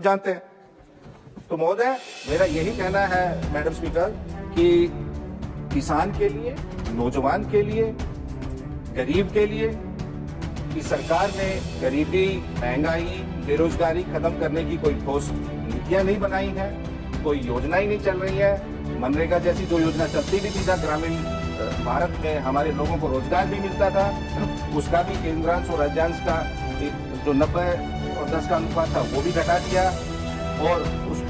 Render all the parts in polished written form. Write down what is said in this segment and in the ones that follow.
जानते हैं। तो महोदय, मेरा यही कहना है मैडम स्पीकर कि किसान के लिए, नौजवान के लिए, गरीब के लिए कि सरकार ने गरीबी, महंगाई, बेरोजगारी खत्म करने की कोई ठोस नीतियां नहीं बनाई है, कोई योजना ही नहीं चल रही है। मनरेगा जैसी जो योजना चलती भी थी, जहाँ ग्रामीण भारत में हमारे लोगों को रोजगार भी मिलता था, उसका भी केंद्रांश और राज्यांश का जो 90 और 10 का अनुपात था वो भी घटा दिया और उस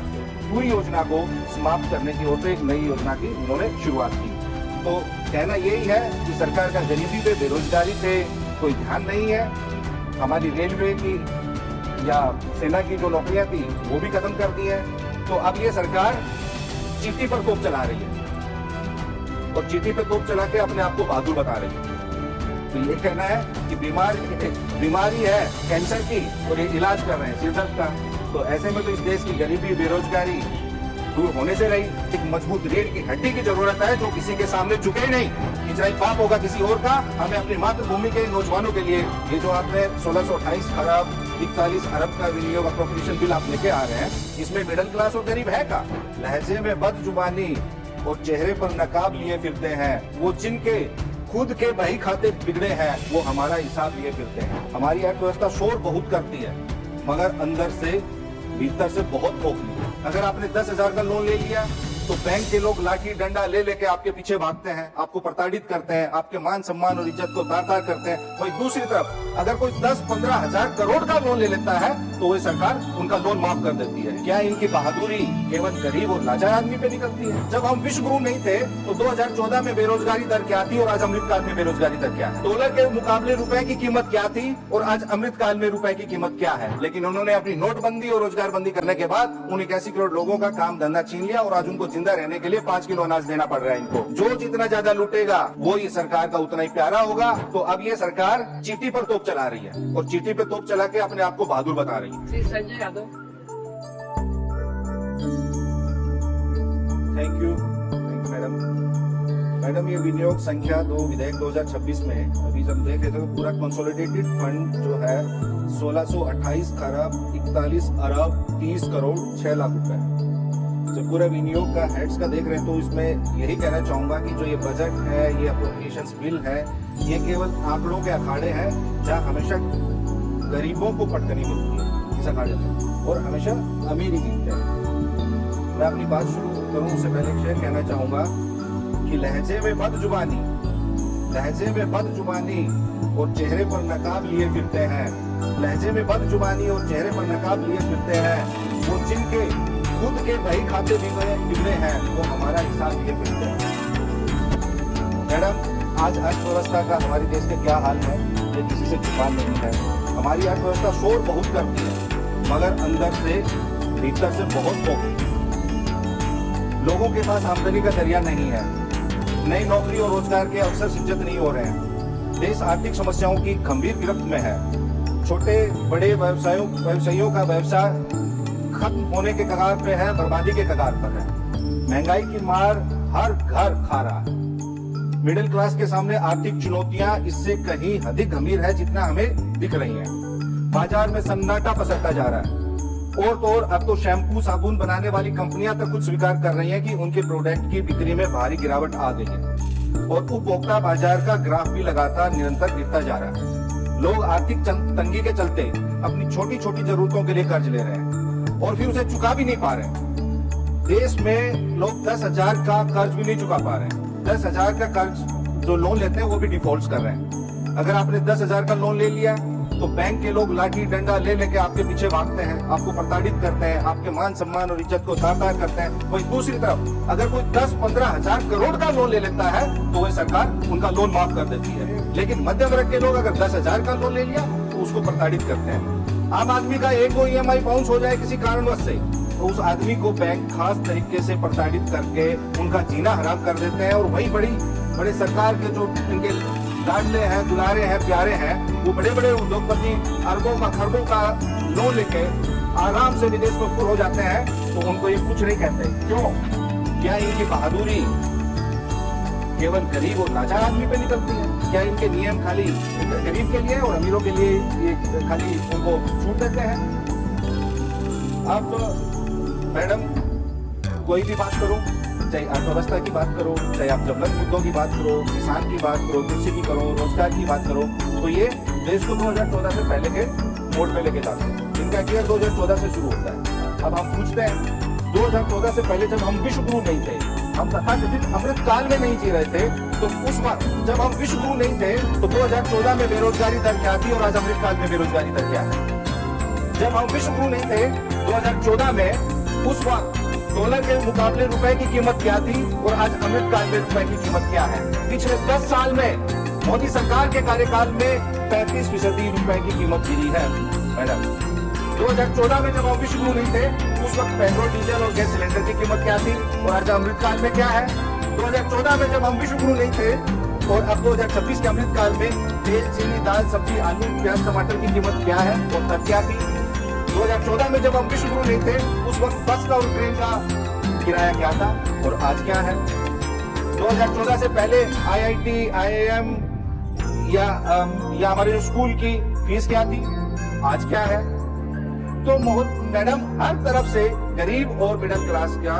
पूरी योजना को समाप्त करने की ओर से एक नई योजना की उन्होंने शुरुआत की। तो कहना यही है कि सरकार का गरीबी पे, बेरोजगारी पे कोई ध्यान नहीं है। हमारी रेलवे की या सेना की जो नौकरियां थी वो भी खत्म कर दी है। तो अब ये सरकार चीटी पर तोप चला रही है और चीटी पे तोप चला के अपने आप को बहादुर बता रही है। तो ये कहना है कि बीमारी है कैंसर की और ये इलाज कर रहे हैं सिर दर्द का। तो ऐसे में तो इस देश की गरीबी, बेरोजगारी दूर होने से रही। एक मजबूत रीढ़ की हड्डी की जरूरत है जो किसी के सामने झुके ही नहीं कि चाहे पाप होगा किसी और का। हमें अपनी मातृभूमि के नौजवानों के लिए ये जो आपने 1628 खरब 41 अरब का विनियोग अप्रोप्रिएशन बिल आप लेके आ रहे हैं, इसमें मिडिल क्लास और गरीब है का? लहजे में बदजुबानी और चेहरे पर नकाब लिए फिरते हैं वो, जिनके खुद के बही खाते बिगड़े हैं वो हमारा हिसाब लिए फिरते हैं। हमारी अर्थव्यवस्था शोर बहुत करती है मगर अंदर से, भीतर से बहुत खोखली है। अगर आपने 10,000 का लोन ले लिया तो बैंक के लोग लाठी डंडा ले लेके आपके पीछे भागते हैं, आपको प्रताड़ित करते हैं, आपके मान सम्मान और इज्जत को तार-तार करते हैं। वही दूसरी तरफ अगर कोई 10-15 हजार करोड़ का लोन ले लेता है तो वही सरकार उनका लोन माफ कर देती है। क्या इनकी बहादुरी केवल गरीब और लाचार आदमी पे निकलती है? जब हम विश्व गुरु नहीं थे तो 2014 में बेरोजगारी दर क्या थी और आज अमृतकाल में बेरोजगारी दर क्या है? डॉलर के मुकाबले रुपए की कीमत क्या थी और आज अमृतकाल में रुपए की कीमत क्या है? लेकिन उन्होंने अपनी नोटबंदी और रोजगार बंदी करने के बाद उन 81 करोड़ लोगों का काम धंधा छीन लिया और आज उनको जिंदा रहने के लिए 5 किलो अनाज देना पड़ रहा है इनको। जो जितना ज्यादा लूटेगा वो ये सरकार का उतना ही प्यारा होगा। तो अब ये सरकार चीटी पर तोप चला रही है और चीटी पे तोप चला के अपने आप को बहादुर बता रही है। Shri Sanjay Yadav. Thank you madam. ये विनियोग संख्या 2 विधेयक 2026 में अभी जब देख रहे थे तो पूरा कंसोलिडेटेड फंड जो है 1628 खरब 41 अरब 30 करोड़ 6 लाख रुपए। जब पूरा विनियोग का हेड्स का देख रहे हैं तो इसमें यही कहना चाहूंगा कि जो ये बजट है, ये अप्रोप्रिएशंस बिल है, ये केवल आंकड़ों के अखाड़े हैं जहां हमेशा गरीबों को पटकनी मिलती है इस अखाड़े में और हमेशा अमीर ही जीतते हैं। मैं अपनी बात शुरू करूं उससे पहले एक शेर कहना चाहूंगा कि लहजे में बदजुबानी और चेहरे पर नकाब लिए फिरते हैं। लहजे में बदजुबानी और चेहरे पर नकाब लिए फिरते हैं वो, जिनके खुद के बही खाते बिगड़े हैं वो हमारा हिसाब लिए फिरते हैं। मैडम, आज अर्थव्यवस्था का हमारे देश के क्या हाल है ये किसी से छुपा नहीं है। हमारी अर्थव्यवस्था शोर बहुत करती है मगर अंदर से, भीतर से बहुत खोखली। लोगों के पास आमदनी का जरिया नहीं है, नई नौकरी और रोजगार के अवसर सृजित नहीं हो रहे हैं। देश आर्थिक समस्याओं की गंभीर गिरफ्त में है। छोटे बड़े व्यवसायियों का व्यवसाय खत्म होने के कगार पे है, बर्बादी के कगार पर है। महंगाई की मार हर घर खा रहा है। मिडिल क्लास के सामने आर्थिक चुनौतियां इससे कहीं अधिक गंभीर है जितना हमें दिख रही हैं। बाजार में सन्नाटा पसरता जा रहा है और तो और अब तो शैम्पू साबुन बनाने वाली कंपनियां तक खुद स्वीकार कर रही हैं कि उनके प्रोडक्ट की बिक्री में भारी गिरावट आ गई है और उपभोक्ता बाजार का ग्राफ भी लगातार निरंतर गिरता जा रहा है। लोग आर्थिक तंगी के चलते अपनी छोटी छोटी जरूरतों के लिए कर्ज ले रहे हैं और फिर उसे चुका भी नहीं पा रहे। देश में लोग 10,000 का कर्ज भी नहीं चुका पा रहे हैं। 10,000 का कर्ज जो लोन लेते हैं वो भी डिफॉल्ट कर रहे हैं। अगर आपने 10,000 का लोन ले लिया तो बैंक के लोग लाठी डंडा ले लेके आपके पीछे भागते हैं, आपको प्रताड़ित करते हैं, आपके मान सम्मान और इज्जत को तार-तार करते हैं। वही दूसरी तरफ अगर कोई 10-15 हजार करोड़ का लोन ले लेता है तो वही सरकार उनका लोन माफ कर देती है। लेकिन मध्यम वर्ग के लोग अगर 10,000 का लोन ले लिया तो उसको प्रताड़ित करते हैं। आम आदमी का एक दो EMI बाउंस हो जाए किसी कारणवश से तो उस आदमी को बैंक खास तरीके से प्रताड़ित करके उनका जीना हराम कर देते हैं और वही बड़े सरकार के जो इनके लाडले हैं, दुलारे हैं, प्यारे हैं, वो बड़े बड़े उद्योगपति अरबों का खरबों का लोन लेके आराम से विदेश में पूर हो जाते हैं तो उनको ये कुछ नहीं कहते। क्यों? क्या इनकी बहादुरी केवल गरीब और लाचार आदमी पे निकलती है? क्या इनके नियम खाली गरीब के लिए और अमीरों के लिए ये खाली उनको छूट देते हैं? अब मैडम कोई भी बात करो, चाहे अर्थव्यवस्था की बात करो, चाहे आप ज्वलंत मुद्दों की बात करो, किसान की बात करो, कृषि की करो, रोजगार की बात करो, तो ये देश को 2014 से पहले के मोड पे लेके जाते हैं। इनका केयर 2014 से शुरू होता है। अब हम पूछते हैं 2014 से पहले जब हम विश्व गुरु नहीं थे, हम तथाकथित अमृत काल में नहीं जी रहे थे, तो उस वक्त जब हम विश्व गुरु नहीं थे तो 2014 में बेरोजगारी दर क्या थी और आज अमृत काल में बेरोजगारी दर क्या है? जब हम विश्व गुरु नहीं थे 2014 में, उस वक्त डॉलर के मुकाबले रुपए की कीमत क्या थी और आज अमृत काल में रुपए की कीमत क्या है? पिछले 10 साल में मोदी सरकार के कार्यकाल में 35% रुपए की कीमत गिरी है। मैडम 2014 में जब हम विश्व गुरु नहीं थे, उस वक्त पेट्रोल, डीजल और गैस सिलेंडर की कीमत क्या थी और आज अमृत काल में क्या है? 2014 में जब हम विश्व गुरु नहीं थे और अब 2026 के अमृत काल में तेल, चीनी, दाल, सब्जी, आलू, प्याज, टमाटर की कीमत क्या है और तब क्या थी? 2014 में जब हम विश्व गुरु नहीं थे, उस वक्त बस का और ट्रेन का किराया क्या था और आज क्या है? 2014 से पहले IIT, IIM या हमारे जो स्कूल की फीस क्या थी, आज क्या है? तो मैडम हर तरफ से गरीब और मिडिल क्लास का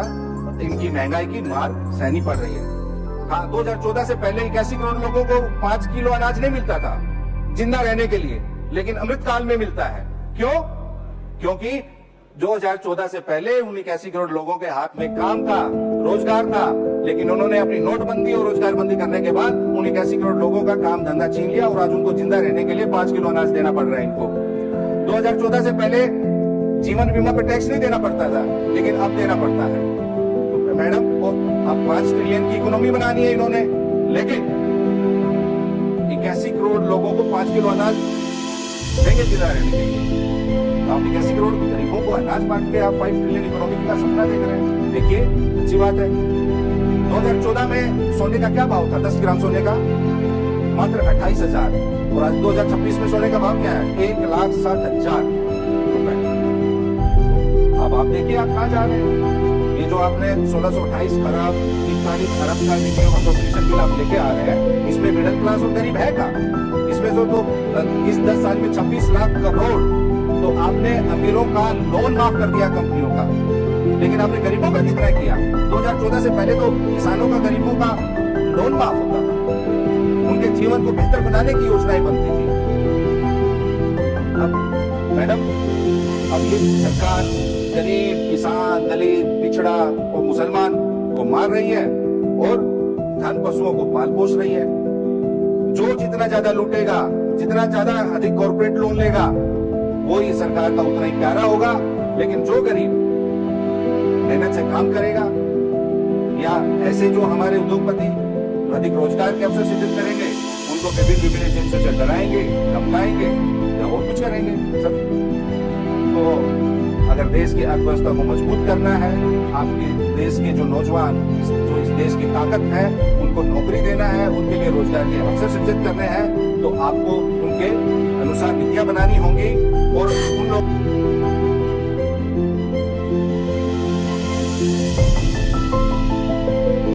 इनकी महंगाई की मार सहनी पड़ रही है। हाँ, 2014 से पहले 81 करोड़ लोगों को 5 किलो अनाज नहीं मिलता था जिंदा रहने के लिए, लेकिन अमृत काल में मिलता है। क्यों? क्योंकि 2014 से पहले उन 81 करोड़ लोगों के हाथ में काम था, रोजगार था, लेकिन उन्होंने अपनी नोटबंदी और रोजगार बंदी करने के बाद उन 81 करोड़ लोगों का काम धंधा छीन लिया और आज उनको जिंदा रहने के लिए 5 किलो अनाज देना पड़ रहा है इनको। 2014 से पहले जीवन बीमा पे टैक्स नहीं देना पड़ता था, लेकिन अब देना पड़ता है। तो मैडम अब 5 ट्रिलियन की इकोनॉमी बनानी है इन्होंने, लेकिन 81 करोड़ लोगों को 5 किलो अनाज देंगे जिंदा रहने के लिए। आप 81 करोड़ गरीबों को अनाज बांट के आप 5 ट्रिलियन इकोनॉमी का सपना देख रहे हैं। देखिए, अच्छी बात है। 2014 में सोने का क्या भाव था? 10 ग्राम सोने का मात्र 28,000 और आज 2026 में सोने का भाव क्या है? 1,60,000 रुपए। अब आप देखिए आप कहाँ जा रहे हैं। ये जो आपने 1628 खरब 43 खरब का एप्रोप्रिएशन बिल आप लेके आ रहे हैं, इसमें मिडिल क्लास और गरीब है का? इसमें तो इस 10 साल में 26 लाख करोड़ तो आपने अमीरों का लोन माफ कर दिया कंपनियों का, लेकिन आपने गरीबों का कितना किया? 2014 से पहले तो किसानों का, गरीबों का लोन माफ होता था, उनके जीवन को बेहतर बनाने की योजनाएं बनती थी। अब मैडम अब ये सरकार गरीब, किसान, दलित, पिछड़ा और मुसलमान को मार रही है और धन पशुओं को पाल पोष रही है। जो जितना ज्यादा लूटेगा, जितना ज्यादा अधिक कॉर्पोरेट लोन लेगा, वो ये सरकार का उतना ही प्यारा होगा। लेकिन जो गरीब मेहनत से काम करेगा या ऐसे जो हमारे उद्योगपति अधिक रोजगार के अवसर सृजित करेंगे, उनको विभिन्न एजेंसियों से डराएंगे, धमकाएंगे या और कुछ करेंगे सब। तो अगर देश की अर्थव्यवस्था को मजबूत करना है, आपके देश के जो नौजवान, जो इस देश की ताकत है, उनको नौकरी देना है, उनके लिए रोजगार के अवसर सृजित करने हैं, तो आपको उनके अनुसार नीतियां बनानी होंगी और